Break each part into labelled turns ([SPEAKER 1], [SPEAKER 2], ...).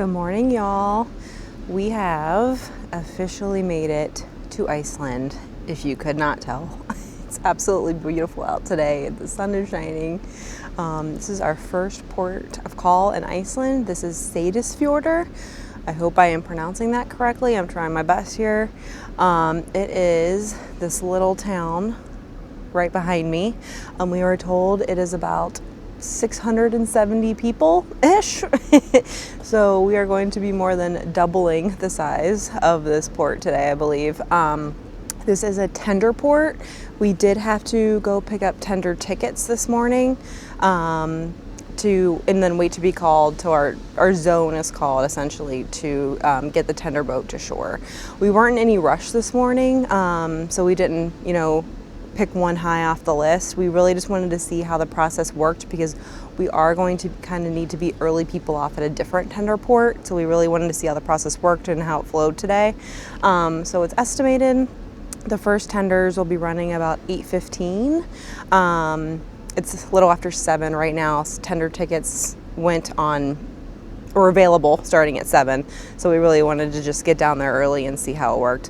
[SPEAKER 1] Good morning, y'all. We have officially made it to Iceland, if you could not tell. It's absolutely beautiful out today. The sun is shining. This is our first port of call in Iceland. This is SEYDISFJORDUR. I hope I am pronouncing that correctly. I'm trying my best here. It is this little town right behind me. We were told it is about 670 people-ish. So we are going to be more than doubling the size of this port today, I believe. This is a tender port. We did have to go pick up tender tickets this morning and then wait to be called to our zone is called essentially to get the tender boat to shore. We weren't in any rush this morning, so we didn't, pick one high off the list. We really just wanted to see how the process worked because we are going to kind of need to be early people off at a different tender port. So we really wanted to see how the process worked and how it flowed today. So it's estimated the first tenders will be running about 8:15. It's a little after 7 right now. So tender tickets were available starting at 7. So we really wanted to just get down there early and see how it worked.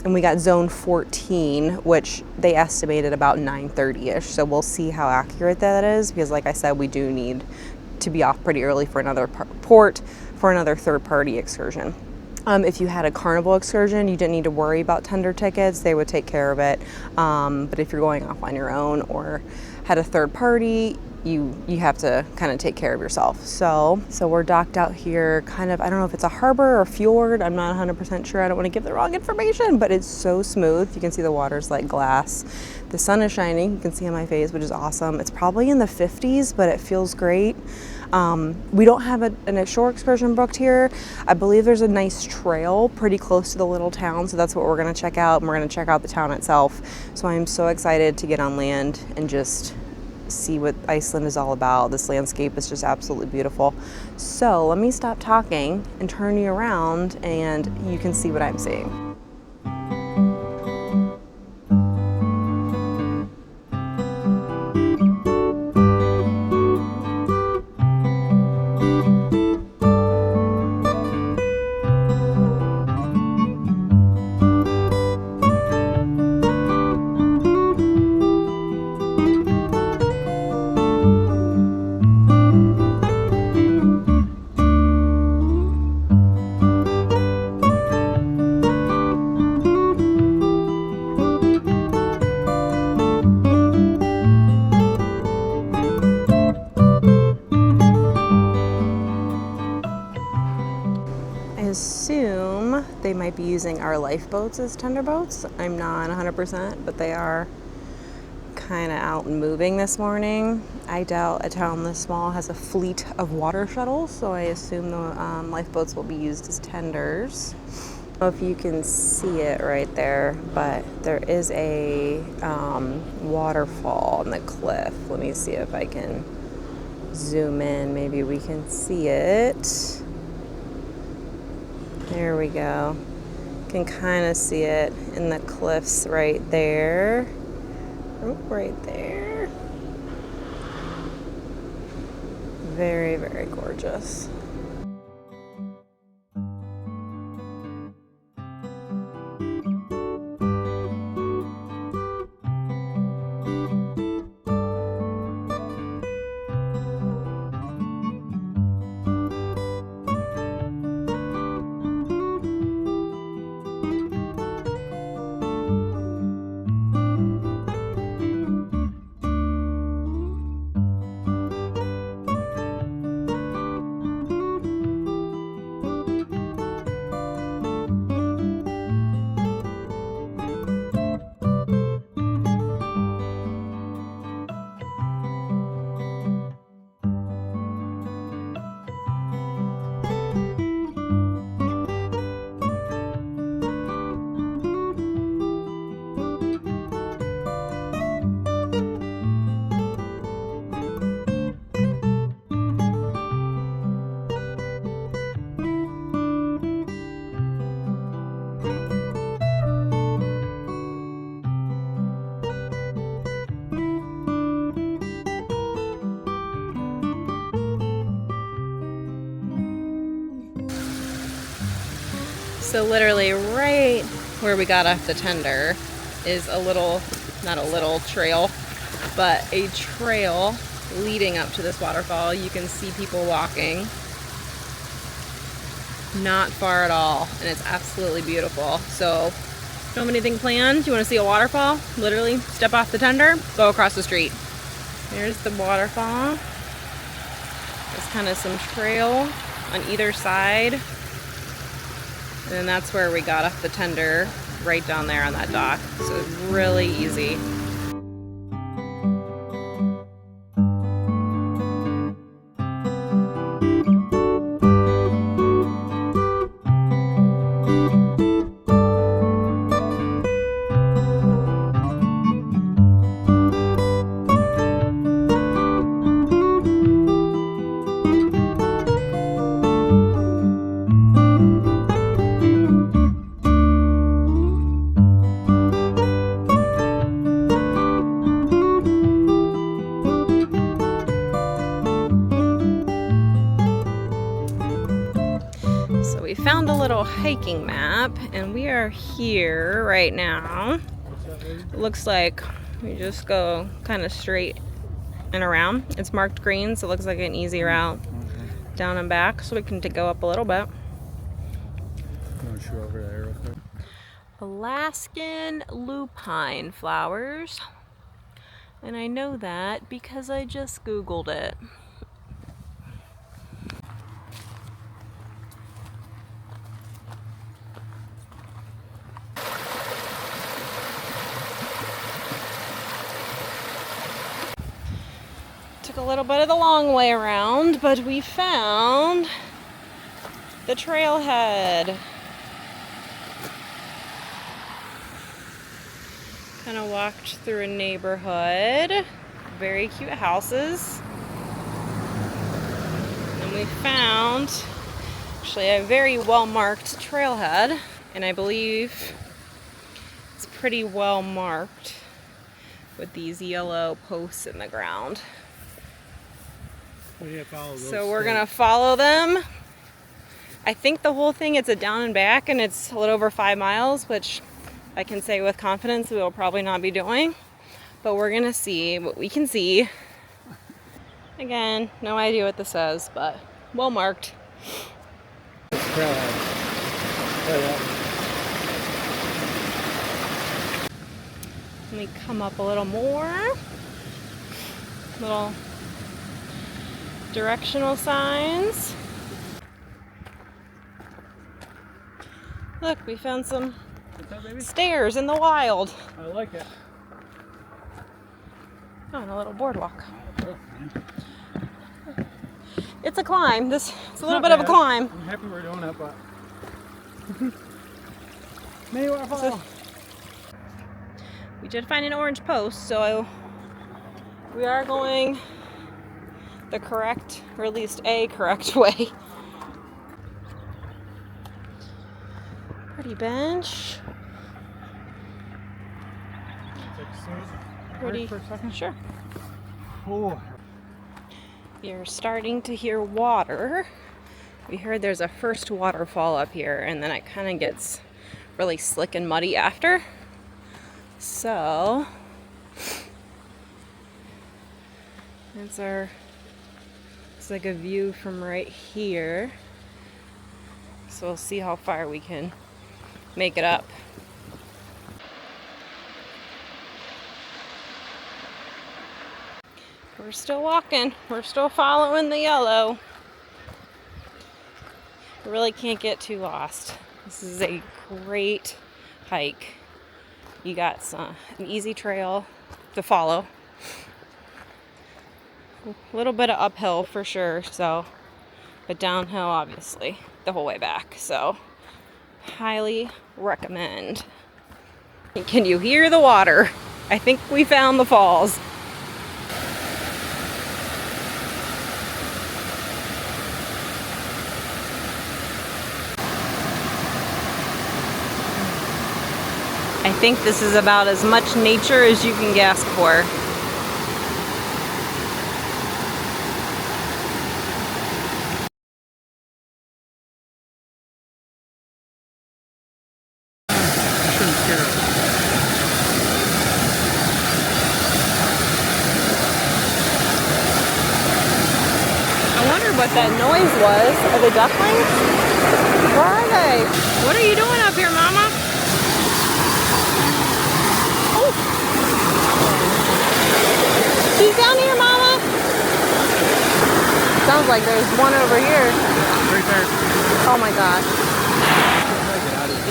[SPEAKER 1] And we got zone 14, which they estimated about 9:30-ish. So we'll see how accurate that is because like I said, we do need to be off pretty early for another port for another third-party excursion. If you had a Carnival excursion, you didn't need to worry about tender tickets. They would take care of it. But if you're going off on your own or had a third party, you have to kind of take care of yourself. So we're docked out here kind of, I don't know if it's a harbor or fjord. I'm not 100% sure. I don't want to give the wrong information, but it's so smooth. You can see the water's like glass. The sun is shining. You can see on my face, which is awesome. It's probably in the 50s, but it feels great. We don't have a shore excursion booked here. I believe there's a nice trail pretty close to the little town, so that's what we're going to check out, and we're going to check out the town itself. So I'm so excited to get on land and just see what Iceland is all about. This landscape is just absolutely beautiful. So let me stop talking and turn you around and you can see what I'm seeing. Assume they might be using our lifeboats as tender boats. I'm not 100%, but they are kind of out and moving this morning. I doubt a town this small has a fleet of water shuttles, so I assume the lifeboats will be used as tenders. I don't know if you can see it right there, but there is a waterfall on the cliff. Let me see if I can zoom in. Maybe we can see it. There we go. You can kind of see it in the cliffs right there. Oh, right there. Very, very gorgeous. So literally right where we got off the tender is a little, not a little trail, but a trail leading up to this waterfall. You can see people walking. Not far at all, and it's absolutely beautiful. So, don't have anything planned? You want to see a waterfall? Literally, step off the tender, go across the street. There's the waterfall. There's kind of some trail on either side. And then that's where we got off the tender, right down there on that dock. So it's really easy. So we found a little hiking map, and we are here right now. It looks like we just go kind of straight and around. It's marked green, so it looks like an easy route down and back, so we can go up a little bit.
[SPEAKER 2] Over there real quick.
[SPEAKER 1] Alaskan lupine flowers. And I know that because I just Googled it. Took a little bit of the long way around, but we found the trailhead. Kind of walked through a neighborhood, very cute houses. And we found actually a very well marked trailhead, and I believe it's pretty well marked with these yellow posts in the ground. So we're gonna follow them. I think the whole thing, it's a down and back, and it's a little over 5 miles, which I can say with confidence we will probably not be doing, but we're gonna see what we can see. Again, no idea what this says, but well marked. Let me come up a little more. Little directional signs. Look, we found some stairs in the wild.
[SPEAKER 2] I like it.
[SPEAKER 1] Oh, and a little boardwalk. It's a climb. It's a little bit of a climb.
[SPEAKER 2] I'm happy we're doing it, but maybe we'll follow.
[SPEAKER 1] We did find an orange post, so we are going the correct, or at least a correct way. Pretty bench. Pretty.
[SPEAKER 2] For a second?
[SPEAKER 1] Sure.
[SPEAKER 2] Oh.
[SPEAKER 1] You're starting to hear water. We heard there's a first waterfall up here, and then it kind of gets really slick and muddy after. So it's like a view from right here. So we'll see how far we can make it up. We're still walking. We're still following the yellow. You really can't get too lost. This is a great hike. You got an easy trail to follow. A little bit of uphill for sure, but downhill obviously the whole way back. So highly recommend. Can you hear the water? I think we found the falls. I think this is about as much nature as you can ask for. that noise was. Are they ducklings? Where are they? What are you doing up here, Mama? Oh! She's down here, Mama! Sounds like there's one over here.
[SPEAKER 2] Right there.
[SPEAKER 1] Oh my gosh.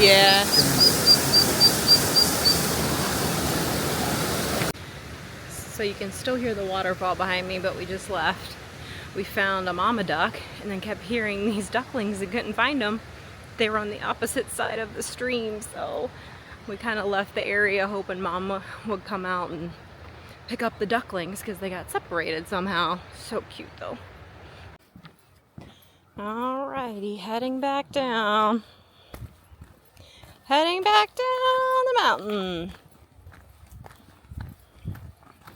[SPEAKER 1] Yeah. So you can still hear the waterfall behind me, but we just left. We found a mama duck and then kept hearing these ducklings and couldn't find them. They were on the opposite side of the stream, so we kind of left the area hoping Mama would come out and pick up the ducklings because they got separated somehow. So cute though. Alrighty, heading back down. Heading back down the mountain.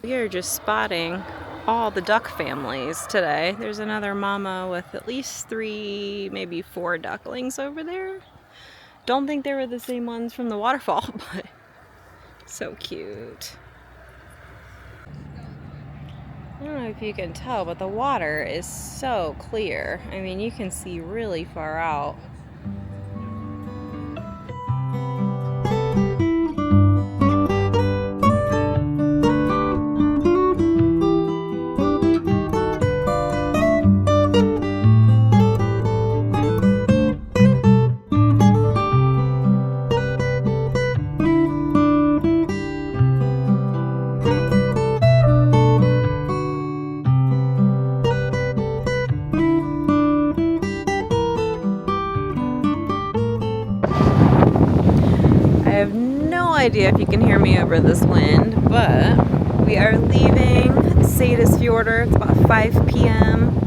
[SPEAKER 1] We are just spotting all the duck families today. There's another mama with at least 3, maybe 4 ducklings over there. Don't think they were the same ones from the waterfall, but so cute. I don't know if you can tell, but the water is so clear. I mean, you can see really far out. I have no idea if you can hear me over this wind, but we are leaving SEYDISFJORDUR. It's about 5 p.m.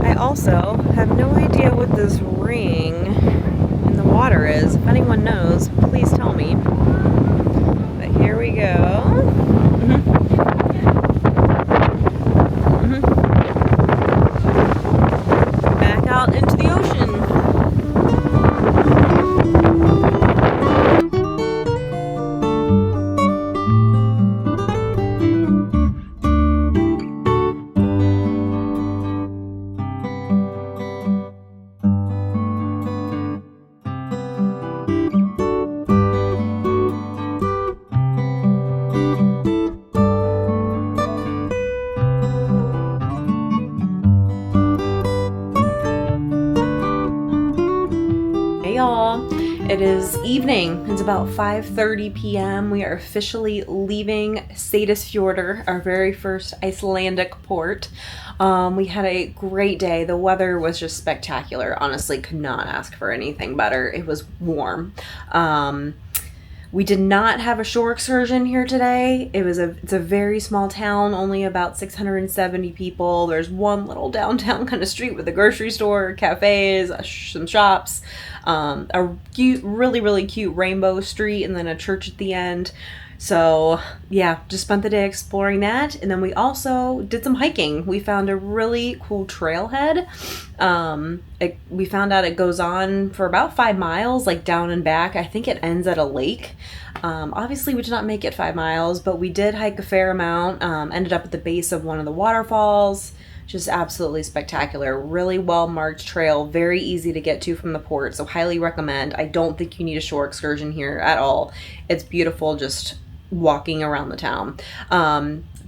[SPEAKER 1] I also have no idea what this ring in the water is. If anyone knows, please tell me. But here we go. Back out into the ocean. It is evening. It's about 5:30 p.m. We are officially leaving SEYDISFJORDUR, our very first Icelandic port. We had a great day. The weather was just spectacular. Honestly, could not ask for anything better. It was warm. We did not have a shore excursion here today. It's a very small town, only about 670 people. There's one little downtown kind of street with a grocery store, cafes, some shops, a cute, really cute rainbow street, and then a church at the end. So yeah, just spent the day exploring that. And then we also did some hiking. We found a really cool trailhead. We found out it goes on for about 5 miles, like down and back. I think it ends at a lake. Obviously we did not make it 5 miles, but we did hike a fair amount. Ended up at the base of one of the waterfalls. Just absolutely spectacular. Really well marked trail, very easy to get to from the port, so highly recommend. I don't think you need a shore excursion here at all. It's beautiful just walking around the town.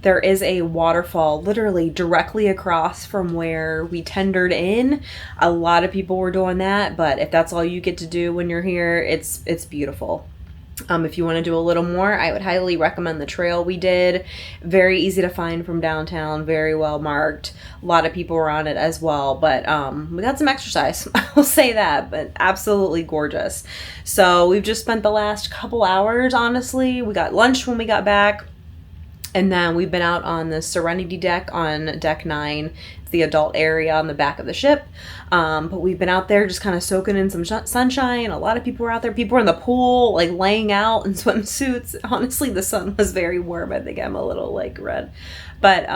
[SPEAKER 1] There is a waterfall literally directly across from where we tendered in. A lot of people were doing that, but if that's all you get to do when you're here, it's beautiful. If you want to do a little more, I would highly recommend the trail we did. Very easy to find from downtown, very well marked. A lot of people were on it as well, but we got some exercise, I will say that, but absolutely gorgeous. So we've just spent the last couple hours, honestly. We got lunch when we got back, and then we've been out on the Serenity deck on deck 9. It's the adult area on the back of the ship. But we've been out there just kind of soaking in some sunshine. A lot of people were out there. People were in the pool, like laying out in swimsuits. Honestly, the sun was very warm. I think I'm a little like red. But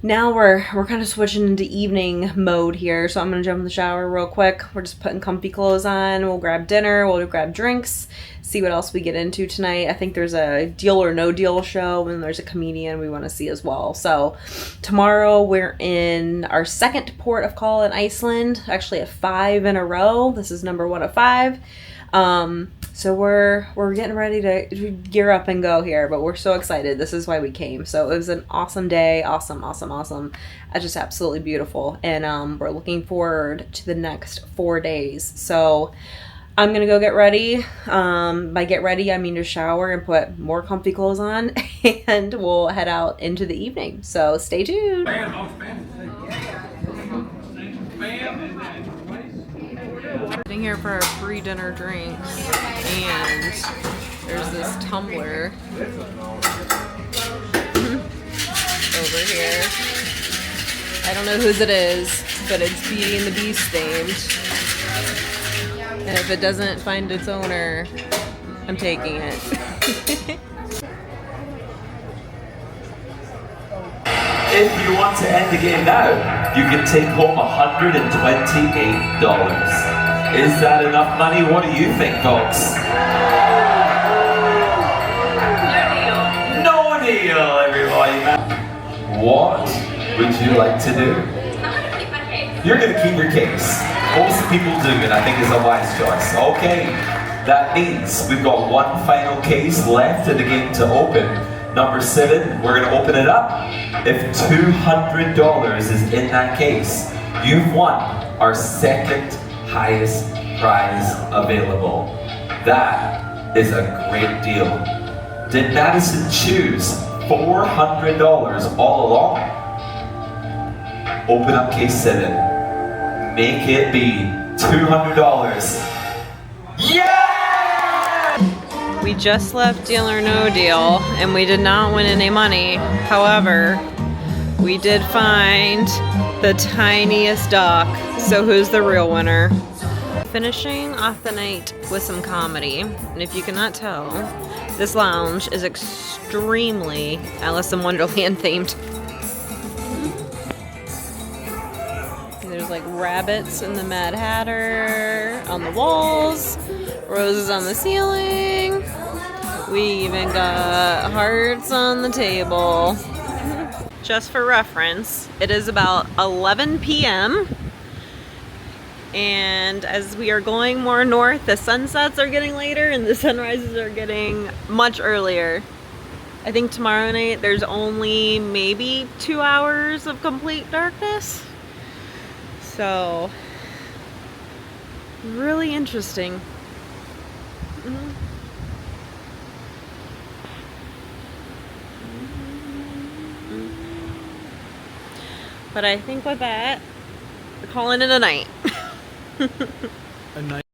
[SPEAKER 1] Now we're kind of switching into evening mode here, so I'm gonna jump in the shower real quick. We're just putting comfy clothes on. We'll grab dinner. We'll grab drinks. See what else we get into tonight. I think there's a Deal or No Deal show, and there's a comedian we want to see as well. So tomorrow we're in our second port of call in Iceland. Actually, at 5 in a row. This is number 1 of 5. So we're getting ready to gear up and go here, but we're so excited. This is why we came. So it was an awesome day. Awesome. Just absolutely beautiful. And we're looking forward to the next 4 days. So I'm going to go get ready. By get ready, I mean to shower and put more comfy clothes on, and we'll head out into the evening. So stay tuned. Sitting here for our pre-dinner drinks, and there's this tumbler over here. I don't know whose it is, but it's Beauty and the Beast themed. And if it doesn't find its owner, I'm taking it.
[SPEAKER 3] If you want to end the game now, you can take home $128. Is that enough money? What do you think, folks? No deal, everybody. What would you like to do? You're going to keep your case. Most people do, and I think it's a wise choice. Okay, that means we've got one final case left in the game to open. Number 7, we're going to open it up. If $200 is in that case, you've won our second highest prize available. That is a great deal. Did Madison choose $400 all along? Open up case 7. Make it be $200. Yeah!
[SPEAKER 1] We just left Deal or No Deal, and we did not win any money. However, we did find the tiniest dock. So who's the real winner? Finishing off the night with some comedy. And if you cannot tell, this lounge is extremely Alice in Wonderland themed. There's like rabbits in the Mad Hatter on the walls, roses on the ceiling. We even got hearts on the table. Just for reference, it is about 11 p.m. And as we are going more north, the sunsets are getting later and the sunrises are getting much earlier. I think tomorrow night there's only maybe 2 hours of complete darkness. So, really interesting. But I think with that, we're calling it a night.
[SPEAKER 2] A night.